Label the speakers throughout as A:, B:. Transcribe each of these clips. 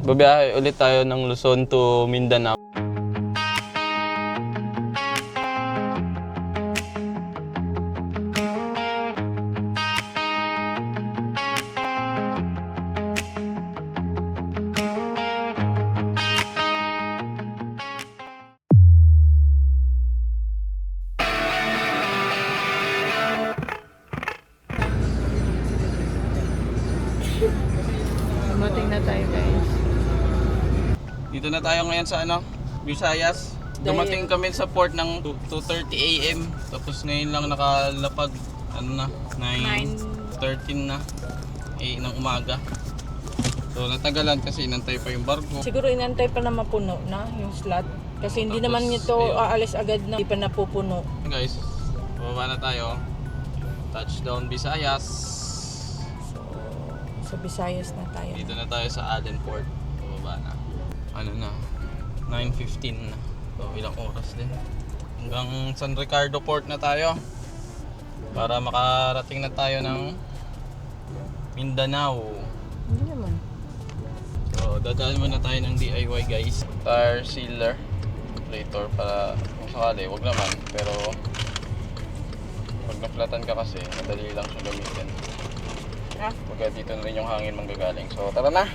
A: Babiyahe ulit tayo ng Luzon to Mindanao.
B: Dumating na tayo, guys.
A: Dito na tayo ngayon sa Visayas. Dumating kami sa port ng 2:30 AM. Tapos ngayon lang nakalapag 9:13 na ng umaga. So natagalan kasi inantay pa yung barko.
B: Siguro inantay pa na mapuno na yung slot. Kasi hindi
A: Tapos,
B: naman ito aalis agad na hindi pa napupuno.
A: Guys, bababa na tayo. Touchdown Visayas.
B: Sa Visayas na tayo.
A: Dito na tayo sa Allen Port. Bababa na. 9:15 na. So ilang oras din. Hanggang San Ricardo Port na tayo. Para makarating na tayo ng Mindanao.
B: Hindi naman.
A: So dadaan muna tayo ng DIY guys. Tire sealer. Inflator para kung sakali, wag naman. Pero pag naflatan ka kasi, madali lang siya gamitin. Pagka dito na rin yung hangin manggagaling. So tara na!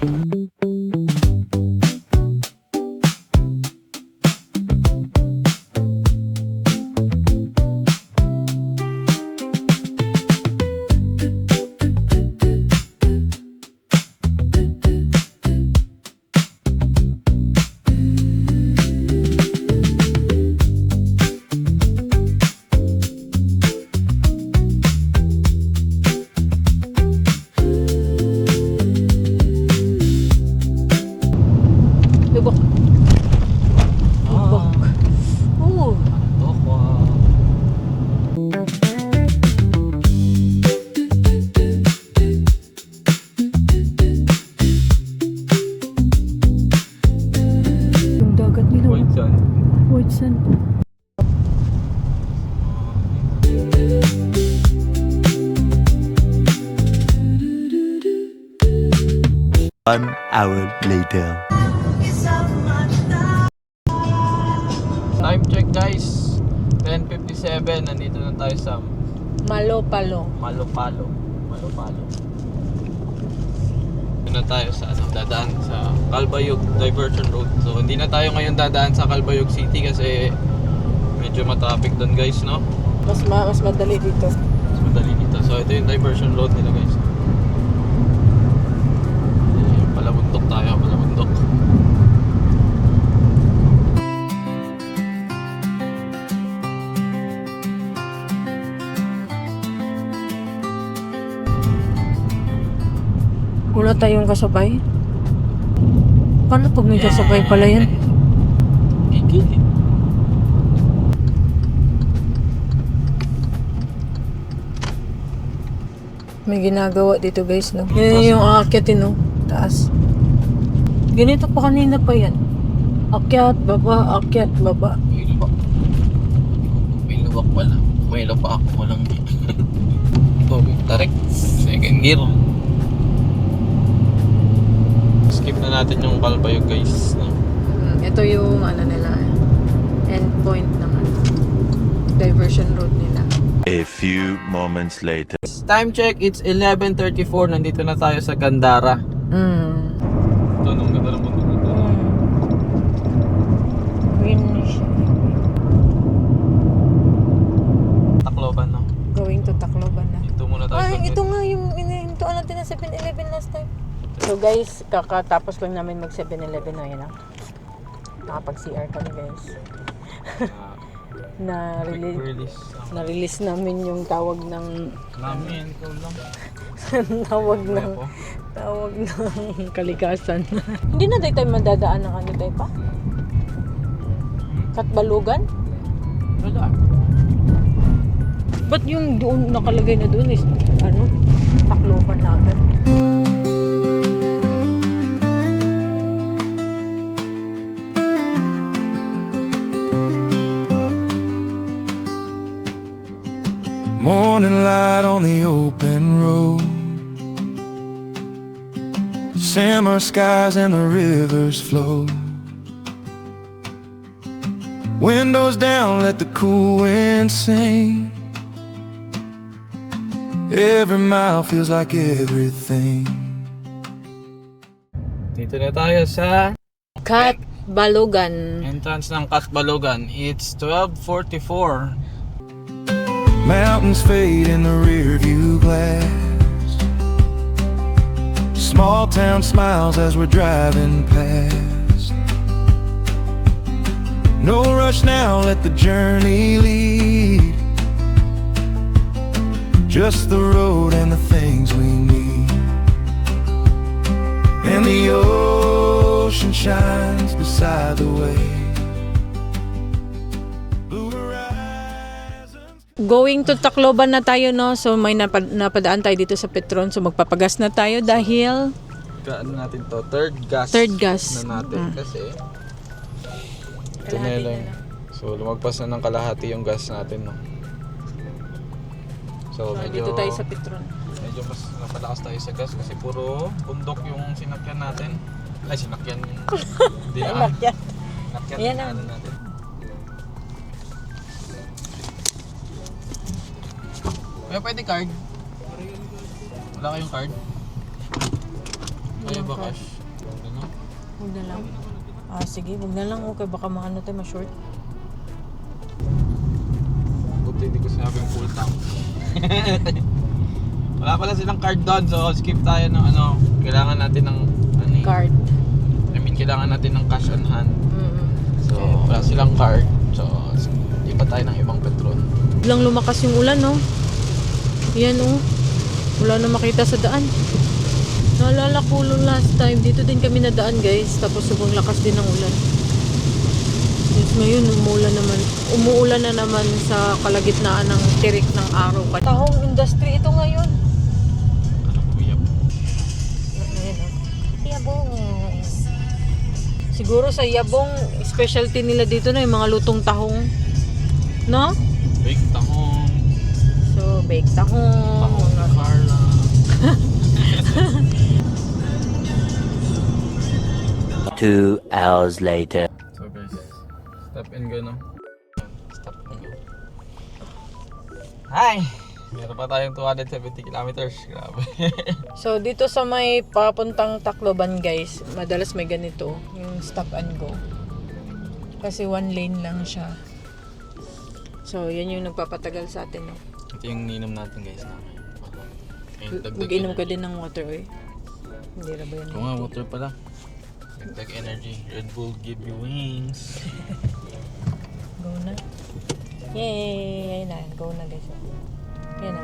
B: Lubok. Lubok. Oo. Yung dagat nila.
A: White sand.
B: White sand.
C: One hour later.
A: Time check guys. 10:57. Nandito na tayo sa
B: Malopalo.
A: Malopalo. Doon na tayo sa dadaan sa Calbayog Diversion Road. So hindi na tayo ngayon dadaan sa Calbayog City kasi medyo matraffic doon guys, no?
B: Mas madali dito.
A: Mas madali dito. So ito yung diversion road nila guys. Palabundok tayo, palabundok.
B: Wala tayong kasabay. Paano pag may kasabay pala yan?
A: Higit.
B: May ginagawa dito guys, no? Yan yung aakyat, no? Taas. Ganito pa kanina pa yan. Akyat, baba, akyat, baba.
A: May lubak. May lubak pala. May lubak ako lang. Tarik. Second gear. Skip na natin yung Calbayog guys. No?
B: Ito yung nila, end point ng diversion road nila.
C: A few moments later.
A: Time check, it's 11:34. Nandito na tayo sa Gandara. Ito, nung ganda ng bundok nito.
B: Greenish.
A: Tacloban, no?
B: Going to Tacloban na.
A: Ito muna tayo.
B: Ay, ito nga yung inintuan natin na 7-Eleven last time. So guys, kakatapos lang namin mag 7-Eleven na yun. Nakapag-CR kami guys. Na-release namin yung tawag ng
A: Namin, ikaw lang.
B: tawag ng kalikasan. Hindi na tayo madadaan ng ano tayo pa? Katbalugan?
A: Wala.
B: Ba't yung doon nakalagay na doon is Tacloban natin?
D: Morning light on the open road, Summer skies and the rivers flow. Windows down, let the cool wind sing. Every mile feels like everything.
A: Dito na tayo sa
B: Kat Balogan.
A: entrance ng Katbalogan. It's 12:44.
D: Mountains fade in the rear view glass. Small town smiles as we're driving past. No rush now, let the journey lead. Just the road and the things we need. And the ocean shines beside the way. Blue horizons.
B: Going to Tacloban na tayo, no? So may napadaan tayo dito sa Petron. So magpapagas na tayo dahil
A: Ano natin to? Third gas.
B: Third gas.
A: Na natin kasi ito na lang. So lumagpas na ng kalahati yung gas natin, no? So medyo
B: dito tayo sa Petron.
A: medyo mas napalakas tayo sa gas kasi puro bundok yung sinakyan natin. Ay, sinakyan. Hindi na.
B: Lakyan.
A: Sinakyan
B: Ayan
A: na
B: na.
A: ano natin. Kaya pwede card? Wala kayong card? Kaya ba cash? Ano?
B: Huwag na lang. Sige, huwag na lang. Okay, baka maano tayo, ma-short.
A: Buti hindi ko sinabing full tank. Wala pala silang card doon, so skip tayo ng ano. Kailangan natin ng ano,
B: Card.
A: kailangan natin ng cash on hand.
B: Mm-hmm.
A: So wala silang card. So iba tayo ng ibang Petron.
B: Biglang lumakas yung ulan, no? Yan, oh. Wala na makita sa daan. Naalala ko nung last time, dito din kami nadaan, guys. Tapos sobrang lakas din ng ulan. Yes, ngayon, umuulan na naman sa kalagitnaan ng tirik ng araw. Tahong industry ito ngayon.
A: Ano ko yap?
B: Ayan, oh. Yabong. Siguro sa Yabong, specialty nila dito na yung mga lutong tahong. No?
A: Bake tahong.
B: So, bake tahong.
A: Tahong na Carla.
C: Two hours later.
A: So guys, stop and go, no? Stop and go. Hi! Meron pa tayong 270 kilometers. Grabe.
B: So, dito sa may papuntang Tacloban, guys, madalas may ganito, yung stop and go. Kasi one lane lang siya. So, yan yung nagpapatagal sa atin, no?
A: Ito yung ninom natin, guys.
B: Mag-inom ka din ng water, eh. Hindi na ba yan?
A: Oo nga, water pala. Dagdag energy. Red Bull give you wings.
B: Go na. Yay! Ayun na, go na, guys. Yan na.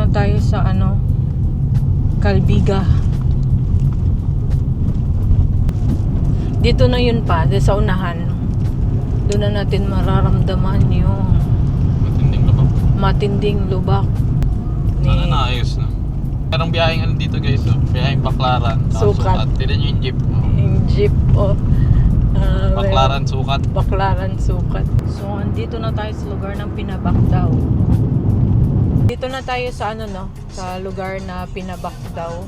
B: Tayo sa Calbiga. Dito na yun pa, sa unahan. Doon na natin mararamdaman yung
A: Matinding lubak.
B: matinding lubak.
A: Sana naayos na. Parang biyaheng ano dito, guys. So, biyaheng Baklaran.
B: Sukat.
A: Tignan nyo yung jeep.
B: Yung jeep,
A: Baklaran, Sukat.
B: Baklaran, Sukat. So, andito na tayo sa lugar ng Pinabakdaw. Dito na tayo sa sa lugar na Pinabakdaw.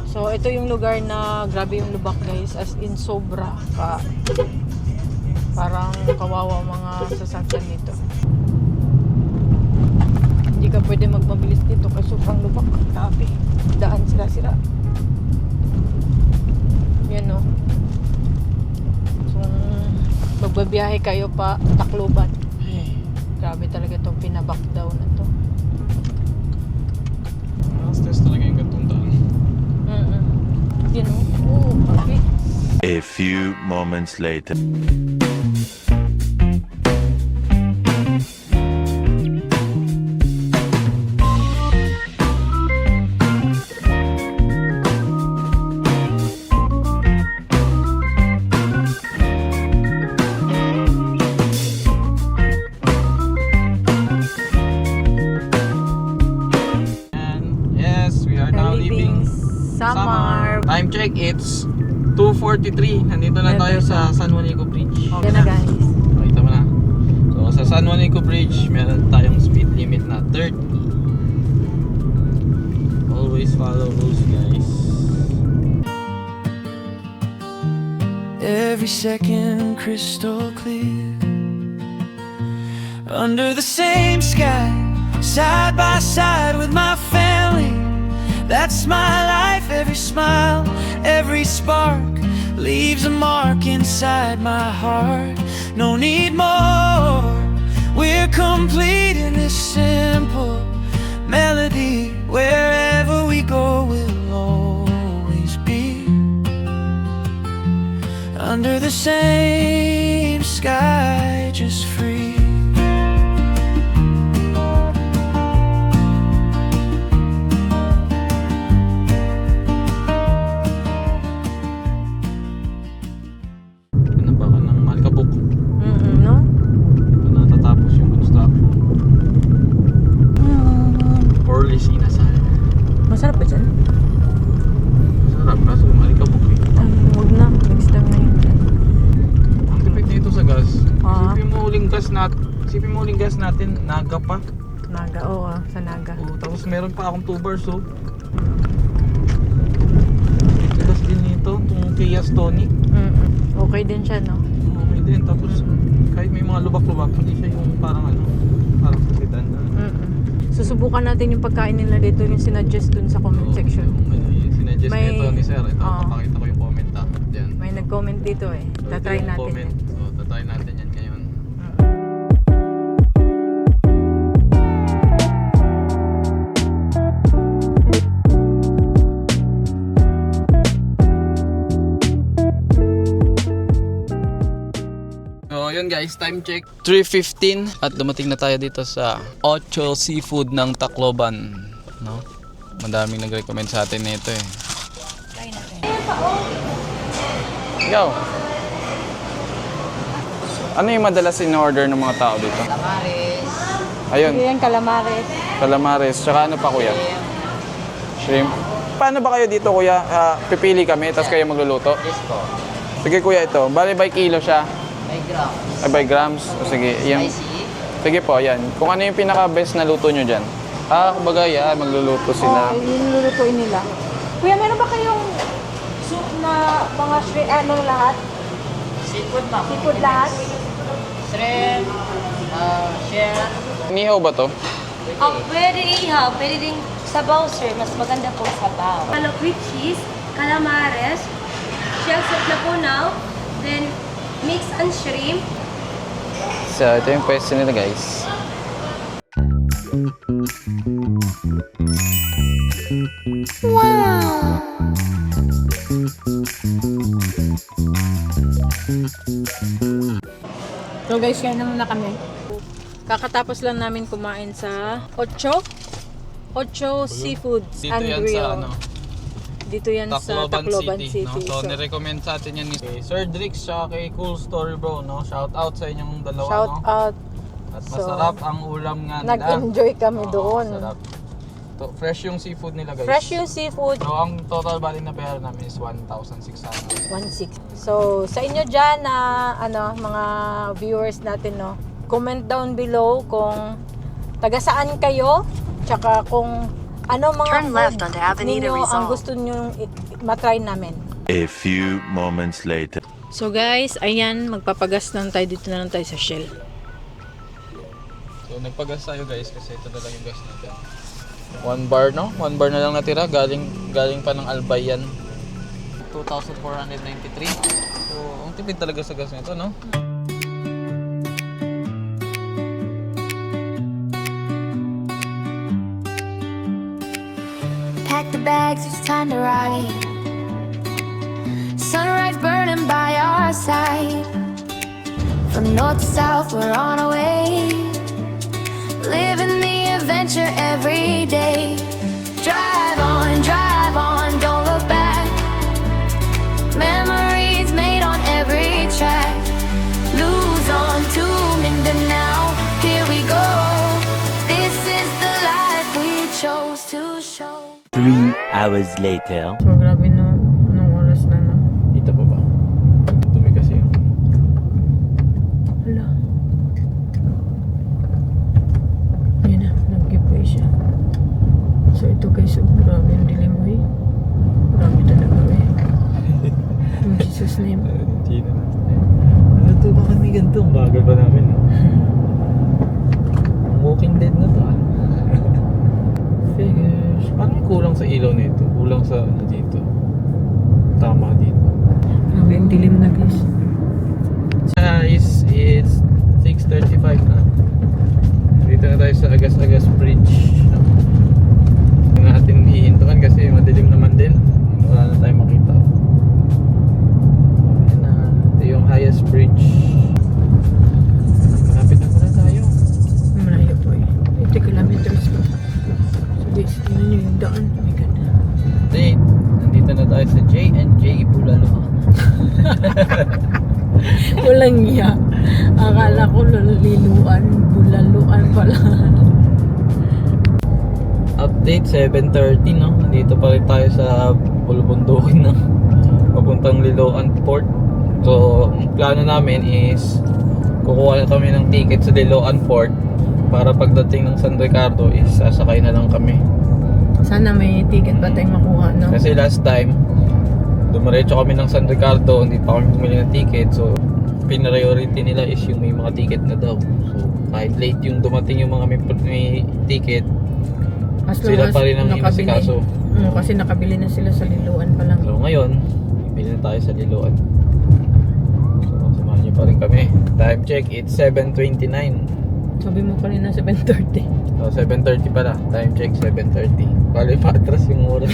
B: So, ito yung lugar na grabe yung lubak, guys. As in, sobra ka. Parang kawawa mga sasakyan dito. Hindi ka pwede magmabilis dito kasi sobrang lubak. Grabe. Daan sila-sila. Yan, no. So, magbabiyahe kayo pa Tacloban. Grabe talaga itong Pinabakdaw na to.
A: Stress talaga yung gantong daan.
B: Yan, oh. Okay.
C: A few moments later.
A: check, it's 2:43. Nandito na tayo sa San Juanico Bridge.
B: Okay na guys.
A: Makita mo na. So sa San Juanico Bridge, meron tayong speed limit na 30. Always follow rules, guys.
D: Every second crystal clear, under the same sky, side by side with my family. That's my life. Every smile, every spark leaves a mark inside my heart. No need more, we're complete in this simple melody. Wherever we go, we'll always be under the same sky, just free.
A: Ano ba ka ng Malcabok?
B: No?
A: Natatapos yung construction. Orlis Inasal.
B: Masarap ba dyan?
A: Sarap, kaso Malcabok eh.
B: Huwag na. Next time na yun.
A: Ang tipid dito sa gas.
B: Ah.
A: Isipin mo uling gas natin, naga pa.
B: Naga, oo sa Naga.
A: Oo, tapos meron pa akong 2 bars, oh. Gas din nito, itong Kia Stonic.
B: Okay din siya, no?
A: Okay din, tapos kahit may mga lubak-lubak, hindi siya yung parang parang sa sedan.
B: Susubukan natin yung pagkain nila dito, yung sinuggest dun sa comment section.
A: Yung sinuggest
B: May-
A: nito ni Sir, ito,
B: Oo.
A: papakita ko yung comment dyan.
B: May nag-comment dito eh.
A: So, ito
B: Tatry
A: yung
B: natin
A: comment.
B: yan.
A: So, tatry natin yan ngayon. So yun guys, time check 3:15 at dumating na tayo dito sa Ocho Seafood ng Tacloban, no? Madaming nag-recommend sa atin nito eh.
B: Try natin.
A: Yo. Ano yung madalas in-order ng mga tao dito?
E: Calamares,
A: Ayun,
B: Yan, calamares.
A: calamares, tsaka ano pa kuya? Shrimp. Paano ba kayo dito kuya? Pipili kami, tapos kayo magluluto?
E: yes po,
A: Sige kuya, ito. Bale by kilo siya.
E: may grams,
A: Ay by grams. O sige, yung...
E: spicy,
A: Sige po, yan. Kung ano yung pinaka-best na luto nyo dyan. Kumbaga yan, magluluto sila.
B: Yung lulutuin nila. Kuya, meron ba kayong soup na mga shrimp, lahat?
E: seafood ma'am.
B: Seafood lahat?
E: Shrimp, shell.
A: Nihaw ba to?
F: Pwede ihaw, pwede ding sabaw, sir. Mas maganda po sabaw. Manok with cheese, calamares, shell soup na punaw, then mix and shrimp.
A: So, ito yung pwesto nila guys.
B: So guys, kaya naman na kami. Kakatapos lang namin kumain sa Ocho Seafoods
A: Dito
B: and
A: yan
B: Grill.
A: sa ano,
B: Dito yan sa Tacloban City.
A: no? So, nirecommend sa atin yan ni Sir Drix tsaka kay Cool Story Bro, no? Shout out sa inyong dalawa,
B: Shout
A: no?
B: out.
A: At
B: So,
A: masarap ang ulam nga nila.
B: Nag-enjoy kami doon.
A: Masarap. Fresh yung seafood nila guys.
B: Fresh yung seafood,
A: So, ang total bali na pera namin is 1,600.
B: 1.6. So, sa inyo dyan na mga viewers natin, no, comment down below kung taga saan kayo, tsaka kung ano mga
G: Turn left
B: food
G: onto Avenida
B: ninyo ang
G: Rizal.
B: gusto nyo matry namin.
C: A few moments later.
B: So guys, ayan, magpapagas lang tayo, dito na lang tayo sa Shell.
A: So, nagpagas tayo guys kasi ito na lang yung gas natin. 1 bar, no? 1 bar na lang natira. Galing pa ng Albay yan. 2,493. So, ang tipid talaga sa gas nito, no?
H: Pack the bags, it's time to ride. Sunrise burning by our side. From north to south, we're on our way. Living the adventure every day. Drive on, don't look back. Memories made on every track. Lose on, tuned into now. Here we go. This is the life we chose to show.
C: 3 hours later.
B: So grabe no, anong daan. Oh my God.
A: Update. Nandito na tayo sa J&J Bulalo.
B: Walang iya. Akala ko liluan, bulaluan pala.
A: Update 7:30 no. Nandito pa rin tayo sa Bulubundukin no. Papuntang Liloan Port. So, ang plano namin is kukuha na kami ng ticket sa Liloan Port para pagdating ng San Ricardo is sasakay na lang kami.
B: Sana may ticket pa tayong makuha, no?
A: Kasi last time dumiretso kami ng San Ricardo, hindi pa kami bumili ng ticket. So, priority nila is yung may mga ticket na daw. So, kahit late yung dumating yung mga may ticket,
B: As long
A: sila
B: as
A: pa rin ang
B: nakabili.
A: inasikaso.
B: Kasi nakabili na sila sa liluan pa lang.
A: So ngayon, bili na tayo sa Liloan. So samahan niyo pa rin kami. Time check, it's 7:29.
B: Sabi mo kanina 7:30.
A: So 7:30 pala. Time check, 7:30. Bali patras yung oras.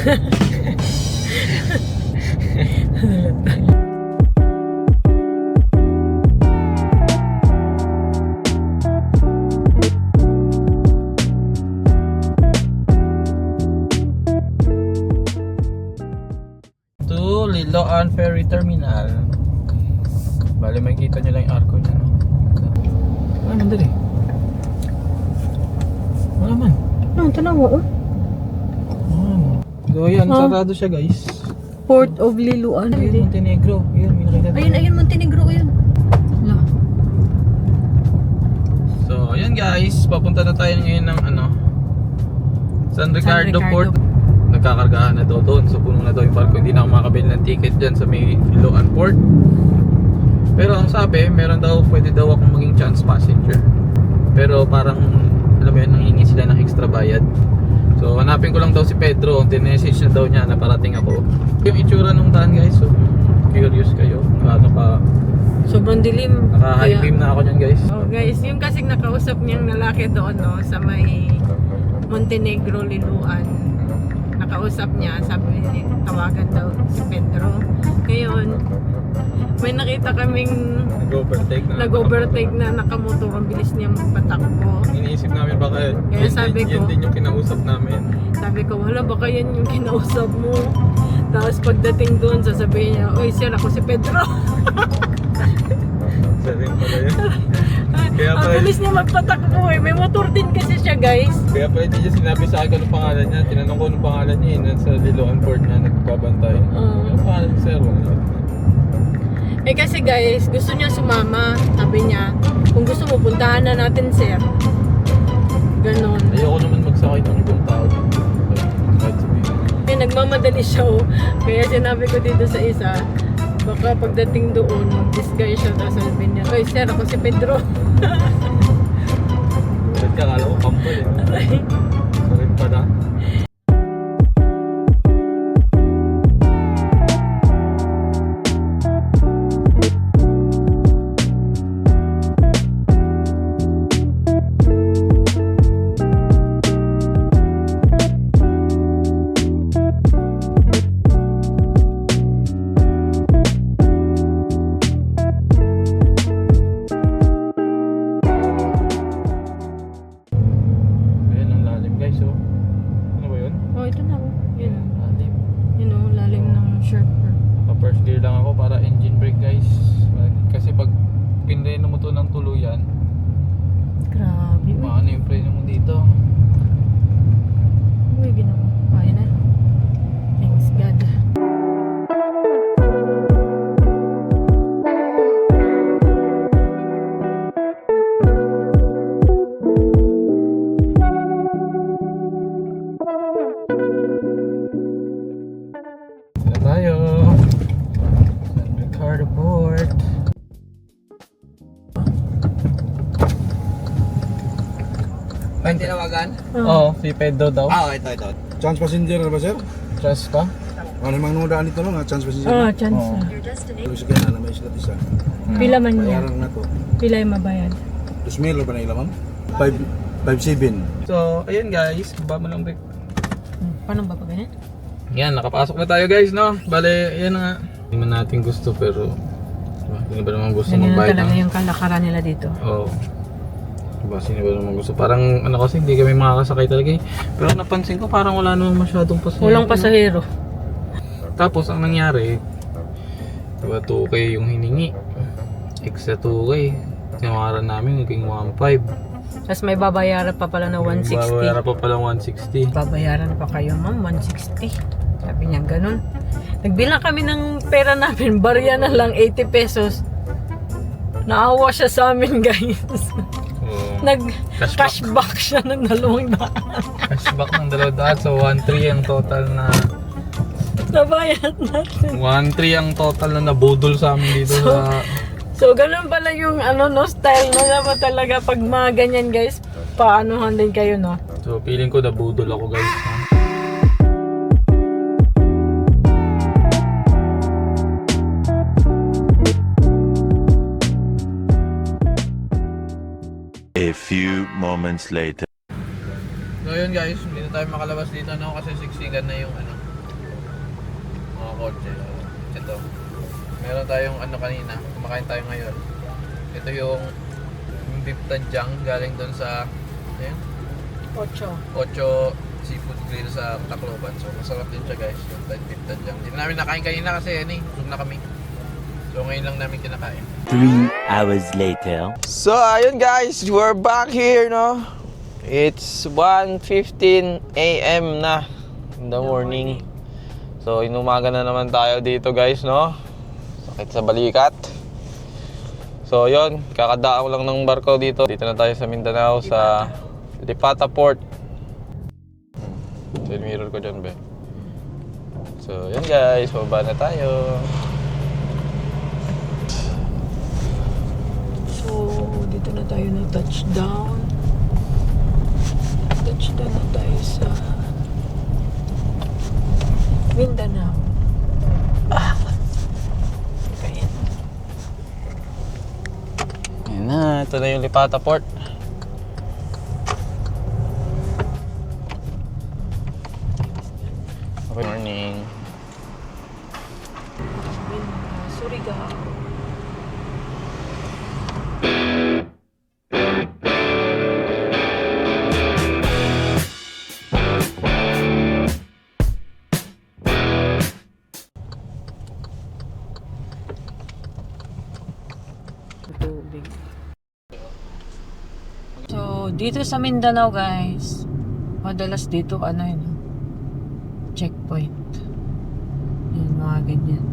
A: To Liloan Ferry Terminal. Bali makikita nyo lang yung arko niya, no? Ano dali? Wala man.
B: Ano, tanawa, oh.
A: So yan,
B: Oh.
A: sarado siya guys.
B: Port of Liluan.
A: Ayun, Montenegro. Ayun, may nakita tayo.
B: Ayun, Montenegro, yun. Wala.
A: So, ayun guys, papunta na tayo ngayon ng San Ricardo Port. Nagkakargahan na daw doon. So, puno na daw yung barko. Hindi na ako makabili ng ticket dyan sa may Liloan Port. Pero ang sabi, meron daw, pwede daw akong maging chance passenger. Pero parang, alam mo yun, nanghingi sila ng extra bayad. So, hanapin ko lang daw si Pedro. Tinessage na daw niya na parating ako. Yung itsura nung daan guys, so curious kayo. Ano pa,
B: Sobrang dilim.
A: naka-high
B: Kaya-
A: beam na ako dyan guys.
B: Oh guys, yung kasing nakausap niyang lalaki doon, no, sa may Montenegro, Liluan. Nakausap niya, sabi niya, tawagan daw si Pedro. Ngayon, may nakita kaming
A: Nag-overtake na.
B: nag-overtake na nakamotor, ang bilis niya magpatakbo.
A: Iniisip namin baka
B: Kaya sabi ko-
A: yan din yung kinausap namin.
B: Sabi ko, wala, baka yan yung kinausap mo. Tapos pagdating doon, sasabihin niya, oy sir, ako si Pedro.
A: Saring pala yun. Kaya
B: Ang
A: pala,
B: bilis niya magpatakbo eh. May motor din kasi siya, guys.
A: kaya pala hindi niya sinabi sa akin anong pangalan niya. Tinanong ko anong pangalan niya nasa Liloan Port na nagbabantay. Anong pangalan ni sir? Wala.
B: Eh kasi guys, gusto niya sumama. Sabi niya, kung gusto mo, puntahan na natin sir. Ganon.
A: Ayoko naman magsakay ng ibang tao dito. Kahit sabihin.
B: Eh nagmamadali siya oh. Kaya sinabi ko dito sa isa, baka pagdating doon, mag-disguise siya. Tapos sabihin niya, oy sir, ako si Pedro.
A: Ba't ka kala ko kampal eh. Saring pala. Ayan ang lalim guys oh. Ano ba yun?
B: Oh, ito na oh. Yun oh.
A: Lalim.
B: Yun oh, lalim ng sharper.
A: Naka first gear lang ako para engine brake guys. Kasi pag pinreno mo to ng tuluyan,
B: Grabe. Uy,
A: maano yung preno mo dito.
B: uy ginawa. Oh, yun na. Thanks God.
A: Sila tayo. San Ricardo Port.
E: Pwede tinawagan?
A: Oo, si Pedro daw.
E: Ito.
G: Chance passenger na ba, sir?
A: Trust ka?
G: Ano yung mga nunodaan dito, no? Nga, chance passenger.
B: Oh, chance
A: Oo.
B: na.
G: Sige, kaya na may islat isa.
B: Pila man niya.
G: Bayaran na to.
B: Pila yung mabayad.
G: 2,000 ba na ila, ma'am? 5,700.
A: So, ayun guys, baba mo lang brake.
B: Paano ba pag ganyan?
A: Yan, nakapasok na tayo guys, no? Bale, yan na nga. Hindi man natin gusto pero hindi ba naman gusto
B: Ganyan na
A: magbayad
B: talaga
A: ng...
B: yung kalakaran nila dito.
A: Oo. Diba, sino ba naman gusto? Parang ano kasi hindi kami makakasakay talaga eh. Pero napansin ko parang wala namang masyadong pasahero.
B: Walang pasahero.
A: Tapos ang nangyari, diba 2K yung hiningi. Extra 2K. Tinawaran namin naging 1.5.
B: Tapos may babayaran pa pala na 160.
A: Babayaran pa pala 160.
B: Babayaran pa kayo ma'am, 160. Sabi niya ganun. Nagbilang kami ng pera namin, barya na lang 80 pesos. Naawa siya sa amin guys. Nag-cashback siya ng 200.
A: Cashback ng 200. So 1.3 ang total na
B: Nabayad natin.
A: 1.3 ang total na nabudol sa amin dito sa
B: So, ganun pala yung style na dapat talaga pag mga ganyan guys, paanohan din kayo, no?
A: So feeling ko nabudol ako guys. Ha?
C: A few moments later.
A: So yun guys, hindi na tayo makalabas dito no kasi siksikan na yung mga kotse. Ito. Meron tayong kanina, kumakain tayo ngayon. Ito yung beef tanjang galing doon sa Ocho Seafood Grill sa Tacloban. So masarap din siya guys, yung beef tanjang. Hindi na namin nakain kanina kasi busog na kami. So ngayon lang namin kinakain.
C: 3 hours later.
A: So ayun guys, we're back here no. It's 1:15 AM na in the morning. So inumaga na naman tayo dito guys no. Sakit sa balikat. So yun, kakadaan lang ng barko dito. Dito na tayo sa Mindanao sa Lipata Port. So yung mirror ko dyan be. So yun guys, baba na tayo.
B: So, dito na tayo na touchdown. Touchdown na tayo sa Mindanao. Okay.
A: Ayan na, ito na yung Lipata Port. Good morning.
B: Surigao. So, dito sa Mindanao guys, madalas dito checkpoint. Yan, mga ganyan.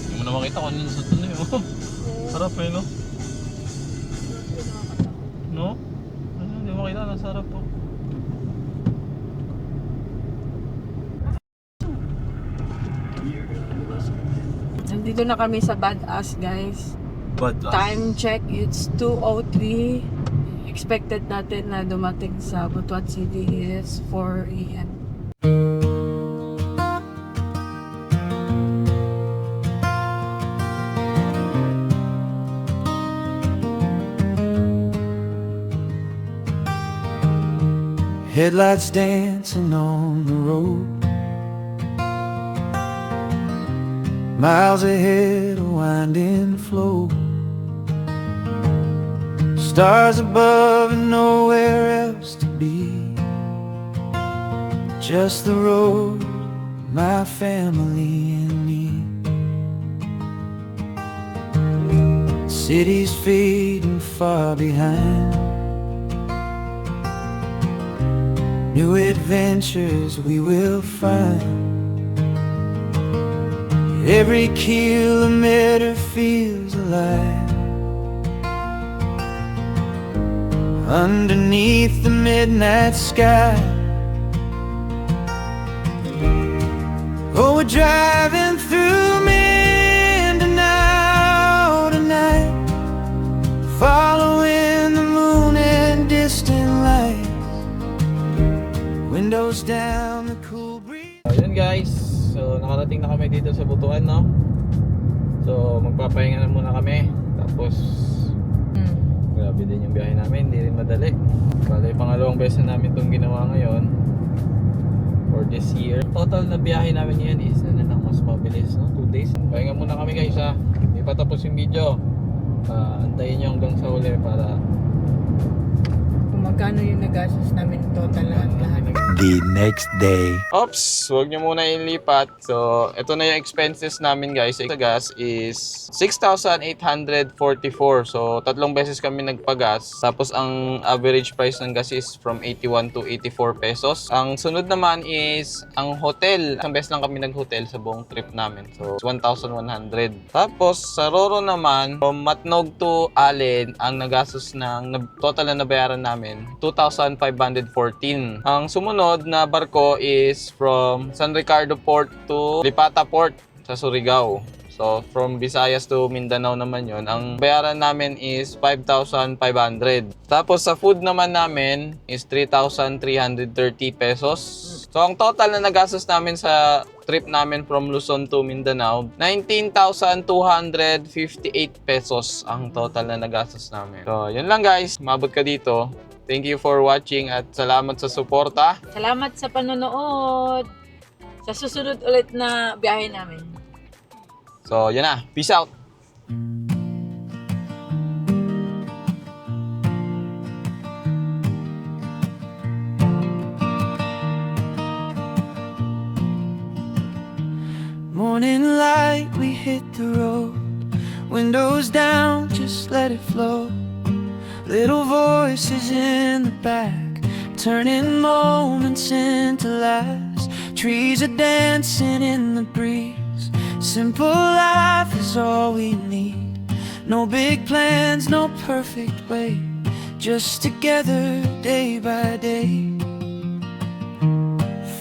A: Hindi mo na makita kung ano sa tuloy oh. Sarap eh no? No? Ano, hindi mo makita, nasarap po.
B: Nandito na kami sa Badass guys.
A: Badass.
B: Time check, it's 2:03. Expected natin na dumating sa Butuan City is 4 AM.
D: Headlights dancing on the road, miles ahead, a winding flow, stars above and nowhere else to be, just the road, my family and me. Cities fading far behind, new adventures we will find. Every kilometer feels alive, underneath the midnight sky. Oh, we're driving through Mindanao tonight, following the moon and distant lights. Windows down, the cool breeze.
A: Ayun guys, so nakarating na kami dito sa Butuan no. So magpapahinga na muna kami. Tapos Grabe din yung biyahe namin, hindi rin madali. Bale, pangalawang beses na namin itong ginawa ngayon for this year. Total na biyahe namin yan is ano lang, mas mabilis, no? 2 days. Pahinga muna kami guys ha. Hindi pa tapos yung video. Antayin nyo hanggang sa huli para
B: Kung magkano yung nagastos namin total na lahat.
C: The next day.
A: Oops, huwag nyo muna ilipat. So, ito na yung expenses namin guys. Sa gas is 6,844. So, 3 beses kami nagpagas. Tapos, ang average price ng gas is from 81 to 84 pesos. Ang sunod naman is ang hotel. Isang beses lang kami nag-hotel sa buong trip namin. So, 1,100. Tapos, sa Roro naman, from Matnog to Allen, ang nagastos ng total na nabayaran namin, 2,514. Ang sumunod na barko is from San Ricardo Port to Lipata Port sa Surigao. So, from Visayas to Mindanao naman yon. Ang bayaran namin is 5,500. Tapos, sa food naman namin is 3,330 pesos. So, ang total na nagastos namin sa trip namin from Luzon to Mindanao, 19,258 pesos ang total na nagastos namin. So, yun lang guys. Mabot ka dito. Thank you for watching at salamat sa suporta.
B: Salamat sa panonood. Sa susunod ulit na biyahe namin.
A: So, yun na. Peace out!
D: Morning light, we hit the road. Windows down, just let it flow. Little voices in the back, turning moments into laughs. Trees are dancing in the breeze. Simple life is all we need. No big plans, no perfect way. Just together day by day.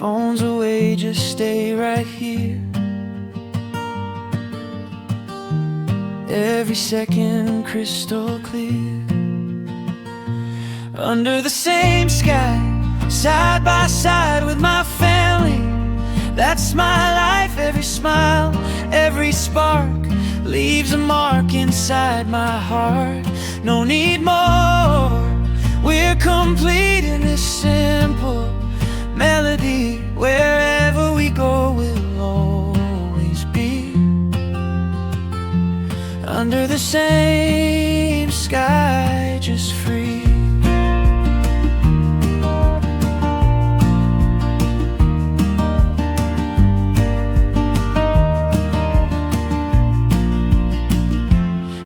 D: Phones away, just stay right here. Every second crystal clear. Under the same sky, side by side with my family. That's my life, every smile, every spark leaves a mark inside my heart. No need more, we're complete in this simple melody. Wherever we go, we'll always be under the same sky.